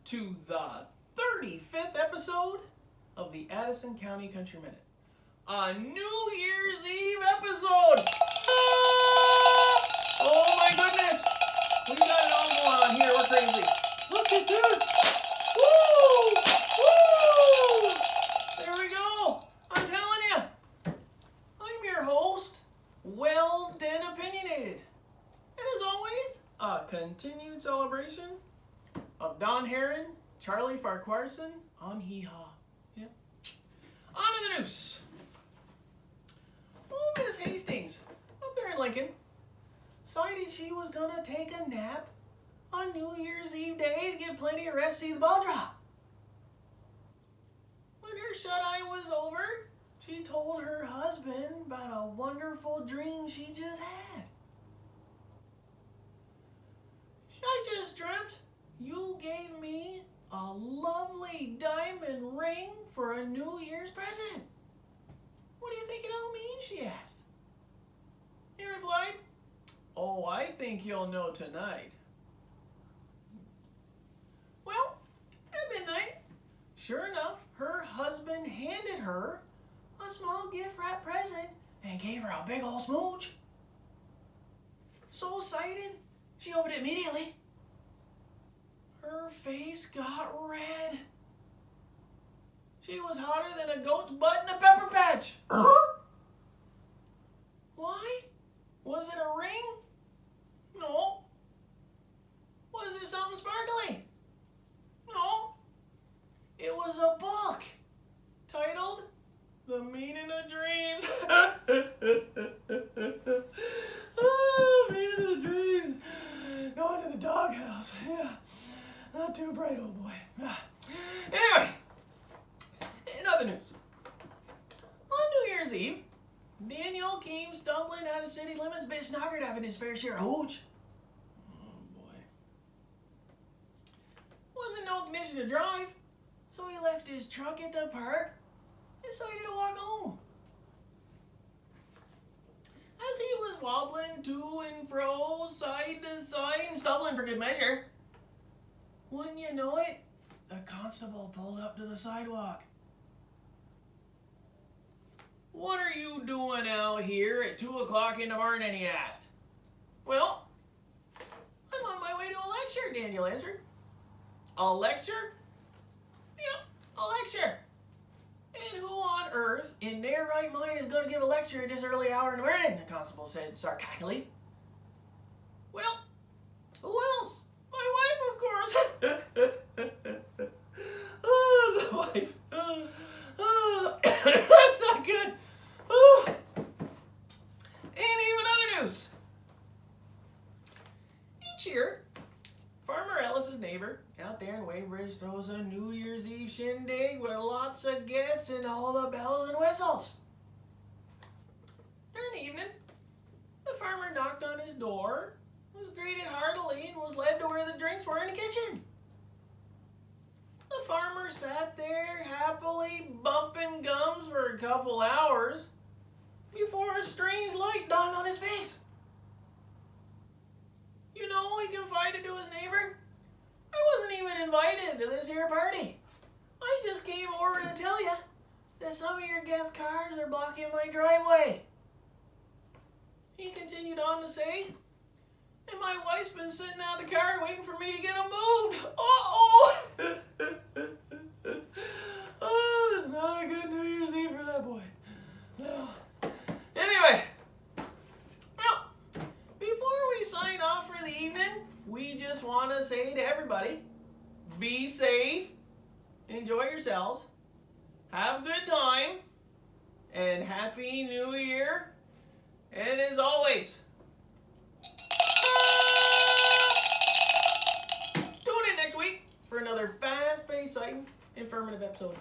to the 35th episode of the Addison County Country Minute. A New Year's Eve episode! Oh my goodness! We got it all going on here. We're crazy. Look at this! Woo! Woo! There we go! I'm telling you! I'm your host, Weldon Opinionated. And as always, a continued celebration of Don Heron, Charlie Farquharson on Hee Haw. Yep. On to the news. Oh, Miss Hastings, up there in Lincoln, decided she was gonna take a nap on New Year's Eve day to get plenty of rest to see the ball drop. When her shut-eye was over, she told her husband about a wonderful dream she just had. I just dreamt you gave me a lovely diamond ring for a New Year's present. What do you think it all means, she asked. He replied, "Oh, I think you'll know tonight." Well, at midnight, sure enough, her husband handed her a small gift wrap present and gave her a big old smooch. So excited, she opened it immediately. Her face got red. She was hotter than a goat's butt in a pepper patch. Why? Was it a ring? No. Was it something sparkly? No. It was a book titled The Meaning of Dreams. Oh, Meaning of the Dreams. Going to the doghouse. Yeah. Not too bright, old boy. Anyway, in other news. On New Year's Eve, Daniel came stumbling out of city limits, bit snoggered having his fair share of hooch. Oh boy. Wasn't no ignition to drive, so he left his truck at the park and decided to walk home. As he was wobbling to and fro, side to side, and stumbling for good measure, wouldn't you know it, the constable pulled up to the sidewalk. "What are you doing out here at 2 o'clock in the morning?" he asked. "Well, I'm on my way to a lecture," Daniel answered. "A lecture?" "Yep, a lecture. And who on earth in their right mind is going to give a lecture at this early hour in the morning?" the constable said sarcastically. "Well, who else? My wife, of course." Oh, the wife. That's not good. Oh. And even other news. Each year, Farmer Ellis's neighbor out there in Waybridge throws a New Year's Eve shindig with lots of guests and all the bells and whistles. During the evening, the farmer knocked on his door, was greeted heartily, and was led to where the drinks were in the kitchen. The farmer sat there happily bumping gums for a couple hours before a strange light dawned on his face. You know, he confided to his neighbor, "I wasn't even invited to this here party. I just came over to tell you that some of your guest cars are blocking my driveway." He continued on to say, "And my wife's been sitting out the car waiting for me to get them moved. Uh-oh!" Oh, that's not a good New Year's Eve for that boy. No. Anyway, well, before we sign off for the evening, we just want to say to everybody, be safe, enjoy yourselves, have a good time, and Happy New Year. And as always, tune in next week for another fast-paced, exciting, informative episode.